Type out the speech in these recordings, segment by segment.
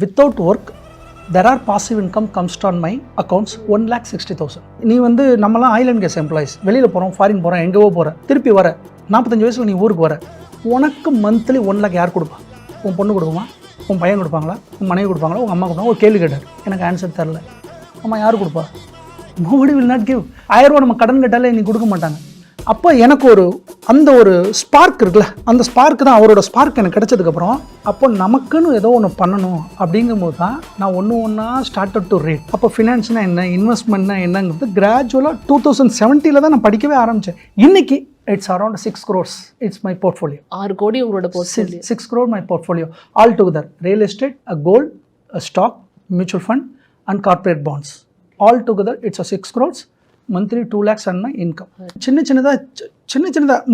Without work, there are passive income comes on my accounts 1,60,000. நீ வந்து நம்மலாம் oil and gas employees, வெளியில் போகிறோம், ஃபாரின் போகிறோம், எங்கேவோ போகிற, திருப்பி வர 45 வயசில் நீ ஊருக்கு வர, உனக்கு மந்த்லி 1 lakh யார் கொடுப்பா? உன் பொண்ணு கொடுக்குமா? உன் பையன் கொடுப்பாங்களா? உன் மனைவி கொடுப்பாங்களா? உங்கள் அம்மா கொடுப்பாங்க? ஒரு கேள்வி கேட்டார், எனக்கு ஆன்சர் தரல. அம்மா யார் கொடுப்பா? nobody will not give. 1000 ரூபா நம்ம கடன் கேட்டாலே நீ கொடுக்க மாட்டாங்க. அப்போ எனக்கு அந்த ஒரு ஸ்பார்க் இருக்குல்ல, அந்த ஸ்பார்க் தான் அவரோட ஸ்பார்க் எனக்கு கிடைச்சதுக்கப்புறம், அப்போ நமக்குன்னு ஏதோ ஒன்று பண்ணணும் அப்படிங்கும்போது தான் நான் ஒன்றா ஸ்டார்டட் டு ரீட். அப்போ ஃபினான்ஸ்னா என்ன, இன்வெஸ்ட்மெண்ட்னா என்னங்கிறது கிராஜுவலாக 2017 தான் நான் படிக்கவே ஆரம்பித்தேன். இன்னைக்கு it's around 6 crores. It's my portfolio. 6 கோடி உங்களோட portfolio. 6 crore my portfolio all together. Real estate, gold, stock, mutual fund and corporate bonds. All together it's 6 crores. Monthly 2 lakhs and income. சின்ன சின்னதாக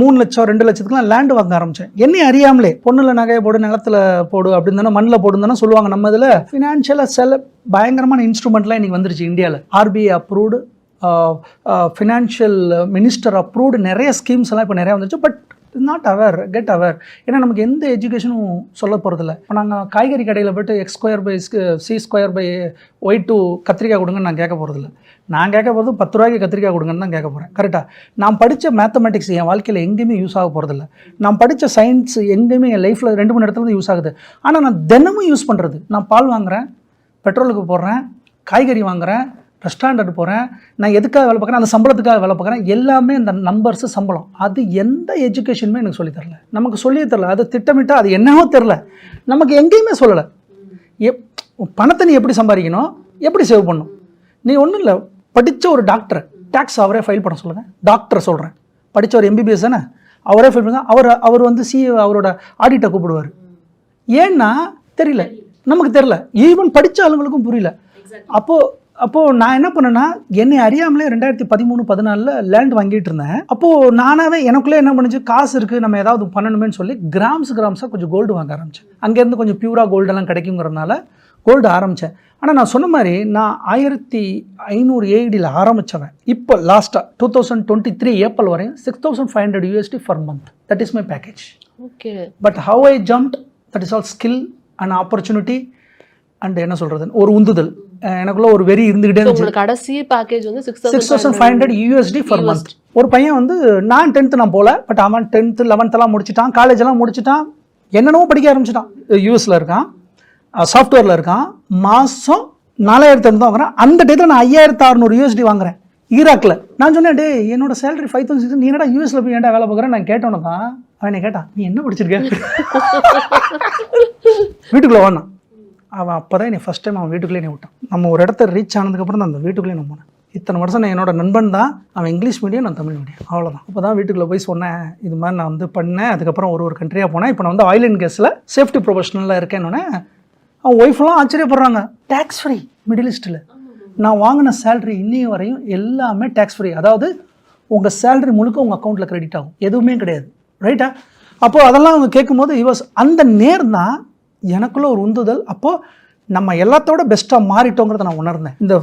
3 லட்சம் 2 லட்சத்துக்குலாம் லேண்டு வாங்க ஆரம்பித்தேன். என்னையும் அறியாமலே பொண்ணுல நகையை போடு, நிலத்தில் போடு அப்படின்னு தானே, மண்ணில் போடுன்னு தானே சொல்லுவாங்க. நம்ம இதில் ஃபினான்ஷியலாக பயங்கரமான இன்ஸ்ட்ருமெண்ட்லாம் இன்றைக்கி வந்துருச்சு இந்தியாவில். RBI approved, financial minister approved நிறைய ஸ்கீம்ஸ் எல்லாம் இப்போ நிறையா வந்துருச்சு. But not aware, get aware. ஏன்னா நமக்கு எந்த எஜுகேஷனும் சொல்ல போகிறதில்ல. இப்போ நாங்கள் காய்கறி கடையில் போய்ட்டு x²/c²/y2 கத்திரிக்காய் கொடுங்கன்னு நான் கேட்க போகிறதில்ல. நான் கேட்க போகிறது 10 ரூபாய்க்கு கத்திரிக்காய் கொடுங்கன்னு தான் கேட்க போகிறேன். கரெக்டாக? நான் படித்த மேத்தமெட்டிக்ஸ் என் வாழ்க்கையில் எங்கேயுமே யூஸ் ஆக போகிறதில்ல. நான் படித்த சயின்ஸ் எங்கேயுமே என் லைஃப்பில் 2-3 இடத்துல தான் யூஸ் ஆகுது. ஆனால் நான் தினமும் யூஸ் பண்ணுறது, நான் பால் வாங்குகிறேன், பெட்ரோலுக்கு போடுறேன், காய்கறி வாங்குகிறேன், ரெஸ்டாரண்ட் போகிறேன், நான் எதுக்காக வேலை பார்க்குறேன், அந்த சம்பளத்துக்காக வேலை பார்க்குறேன், எல்லாமே இந்த நம்பர்ஸு சம்பளம். அது எந்த எஜுகேஷனுமே எனக்கு சொல்லித்தரல, நமக்கு சொல்லியே தரல. அது திட்டமிட்டால் அது என்னவோ தெரில, நமக்கு எங்கேயுமே சொல்லலை. பணத்தை நீ எப்படி சம்பாதிக்கணும், எப்படி சேவ் பண்ணணும். நீ ஒன்றும் இல்லை, படித்த ஒரு டாக்டரை டேக்ஸ் அவரே ஃபைல் பண்ண சொல்லுங்கள். டாக்டரை சொல்கிறேன், படித்த ஒரு MBBS தானே, அவரே ஃபைல் பண்ண. அவர் வந்து CEO அவரோட ஆடிட்டை கூப்பிடுவார். ஏன்னா தெரியல, நமக்கு தெரில. ஈவன் படித்த ஆளுங்களுக்கும் புரியல. அப்போது நான் என்ன பண்ணேன்னா, என்னை அறியாமலே 2013-14 லேண்ட் வாங்கிட்டு இருந்தேன். அப்போது நானாகவே எனக்குள்ளே என்ன பண்ணுச்சு, காசு இருக்குது, நம்ம ஏதாவது பண்ணணுமேனு சொல்லி கிராம்ஸாக கொஞ்சம் கோல்டு வாங்க ஆரம்பித்தேன். அங்கேருந்து கொஞ்சம் பியூராக கோல்டெல்லாம் கிடைக்குங்கிறதுனால கோல்டு ஆரம்பித்தேன். ஆனால் நான் சொன்ன மாதிரி நான் 1500 AED ஆரம்பித்தவன். இப்போ லாஸ்ட்டாக 2023 ஏப்ரல் வரையும் $6,500 per month. That is my package. Okay. But how I jumped, that is all skill and opportunity and என்ன சொல்கிறது, ஒரு உந்துதல். எனக்குள்ள ஒரு வெறி இருந்துகிட்டே இருந்துச்சு. கடைசி பேக்கேஜ் வந்து $6,500 per month. ஒரு பையன் வந்து, நான் 10th நான் போல, பட் அவன் 10th 11th எல்லாம் முடிச்சிட்டான், காலேஜ் எல்லாம் முடிச்சிட்டான், என்னென்னவோ படிக்க ஆரம்பிச்சிட்டான். US இருக்கான், சாஃப்ட்வேரில் இருக்கான், மாதம் 4,000 வாங்குறான். அந்த டேத்தில் நான் $5,600 வாங்குறேன் ஈராக்கில். நான் சொன்னேன், டே என்னோட சேலரி 5,600, நீ என்னடா US போய் ஏன்டா வேலை பார்க்குறேன் நான் கேட்டோன்னு தான் அவனை கேட்டான், நீ என்ன படிச்சிருக்க வீட்டுக்குள்ளே வாங்கினான். அவன் அப்போ தான் என்னை ஃபஸ்ட் டைம் அவன் வீட்டுக்குள்ளே என்னை விட்டான். நம்ம ஒரு இடத்த ரீச் ஆனதுக்கப்புறம் தான் அந்த வீட்டுக்குள்ளே நான் போனேன். இத்தனை வருஷம் நான் என்னோட நண்பன் தான், அவன் இங்கிலீஷ் மீடியம், நான் தமிழ் மீடியம், அவ்வளோதான். அப்போ தான் வீட்டுக்குள்ளே போய் சொன்னேன், இது மாதிரி நான் வந்து பண்ணேன். அதுக்கப்புறம் ஒரு கண்ட்ரியாக போனேன். இப்போ நான் வந்து ஆயில் அண்ட் கேஸில் சேஃப்டி ப்ரொஃபஷனலாக இருக்கேன்னொன்னே அவன் ஒய்ஃபெல்லாம் ஆச்சரியப்படுறாங்க. டேக்ஸ் ஃப்ரீ மிடில் ஈஸ்ட்டில். நான் வாங்கின சேலரி இன்னைய வரையும் எல்லாமே டேக்ஸ் ஃப்ரீ. அதாவது உங்கள் சேலரி முழுக்க உங்கள் அக்கௌண்ட்டில் கிரெடிட் ஆகும், எதுவுமே கிடையாது. ரைட்டா? அப்போது அதெல்லாம் அவங்க கேட்கும்போது அந்த நேரம் தான் எனக்குள்ள ஒரு உந்துதல். அப்போது நம்ம எல்லாத்தோட பெஸ்ட்டாக மாறிட்டோங்கிறத நான் உணர்ந்தேன். இந்த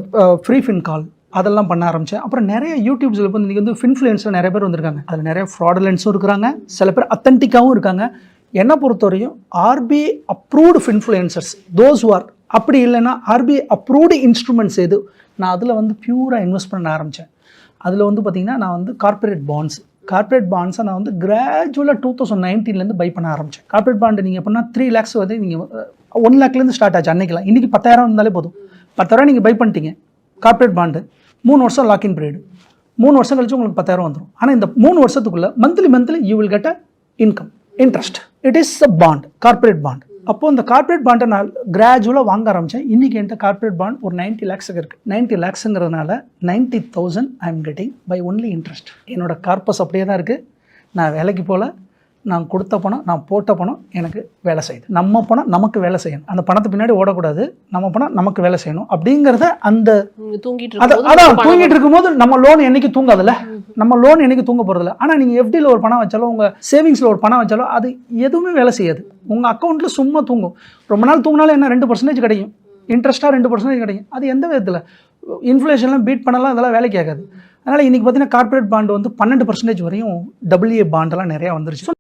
ஃப்ரீ ஃபின் கால் அதெல்லாம் பண்ண ஆரம்பித்தேன். அப்புறம் நிறைய யூடியூப்ஸில் இப்போ இன்றைக்கி வந்து ஃபின்ஃப்ளூயன்ஸில் நிறைய பேர் வந்திருக்காங்க. அதில் நிறைய ஃப்ராடுலன்ஸும் இருக்கிறாங்க, சில பேர் அத்தன்டிக்காகவும் இருக்காங்க. என்னை பொறுத்தவரையும் RBI approved influencers, those are. அப்படி இல்லைன்னா RBI அப்ரூவ்டு இன்ஸ்ட்ருமெண்ட்ஸ் எது, நான் அதில் வந்து பியூராக இன்வெஸ்ட் பண்ண ஆரம்பித்தேன். அதில் வந்து பார்த்திங்கன்னா நான் வந்து கார்பரேட் பாண்ட்ஸை நான் வந்து கிராஜுவலாக 2019 பை பண்ண ஆரம்பித்தேன். கார்பரேட் பாண்டு நீங்கள் எப்படின்னா 3 lakhs வந்து நீங்கள் 1 lakhலேருந்து ஸ்டார்ட் ஆச்சு அன்றைக்கெலாம். இன்றைக்கி 10,000 இருந்தாலே போதும். 10,000 நீங்கள் பை பண்ணிட்டீங்க கார்பரேட் பாண்டு, 3 வருஷம் லாக்இன் பீரியடு, 3 வருஷம் கழிச்சு உங்களுக்கு 10,000 வந்துடும். ஆனால் இந்த 3 வருஷத்துக்குள்ளே monthly you will get a income, interest. It is a bond, corporate bond. அப்போது இந்த கார்பரேட் பாண்டை நான் கிராஜுவலாக வாங்க ஆரம்பித்தேன். இன்றைக்கி என்கிட்ட கார்பரேட் பாண்ட் ஒரு 90 lakhs இருக்குது. 90 lakhsங்கிறதுனால 90,000 I am getting by only interest. என்னோட கார்பஸ் அப்படியே தான் இருக்குது. நான் வேலைக்கு போகல, நான் கொடுத்த பணம், நான் போட்ட பணம் எனக்கு வேலை செய்யுது. நம்ம பணம் நமக்கு வேலை செய்யணும், அந்த பணத்தை பின்னாடி ஓடக்கூடாது, நம்ம பணம் நமக்கு வேலை செய்யணும் அப்படிங்கிறத அந்த தூங்கிட்டு இருக்கும்போது நம்ம லோன் என்னைக்கு தூங்காதுல்ல, நம்ம லோன் என்னைக்கு தூங்க போகிறதில்ல. ஆனால் நீங்கள் FDயில் ஒரு பணம் வச்சாலும், உங்கள் சேவிங்ஸில் ஒரு பணம் வச்சாலும் அது எதுவுமே வேலை செய்யாது. உங்கள் அக்கௌண்ட்டில் சும்மா தூங்கும். ரொம்ப நாள் தூங்கினாலும் என்ன 2% கிடைக்கும், இன்ட்ரெஸ்ட்டாக 2% கிடைக்கும். அது எந்த விதத்தில் இன்ஃப்ளேஷன்லாம் பீட் பண்ணலாம், அதெல்லாம் வேலைக்கு ஆகாது. அதனால் இன்றைக்கி பார்த்தீங்கன்னா கார்பரேட் பாண்டு வந்து 12% வரையும் AA பாண்டெல்லாம் நிறையா வந்துருச்சு.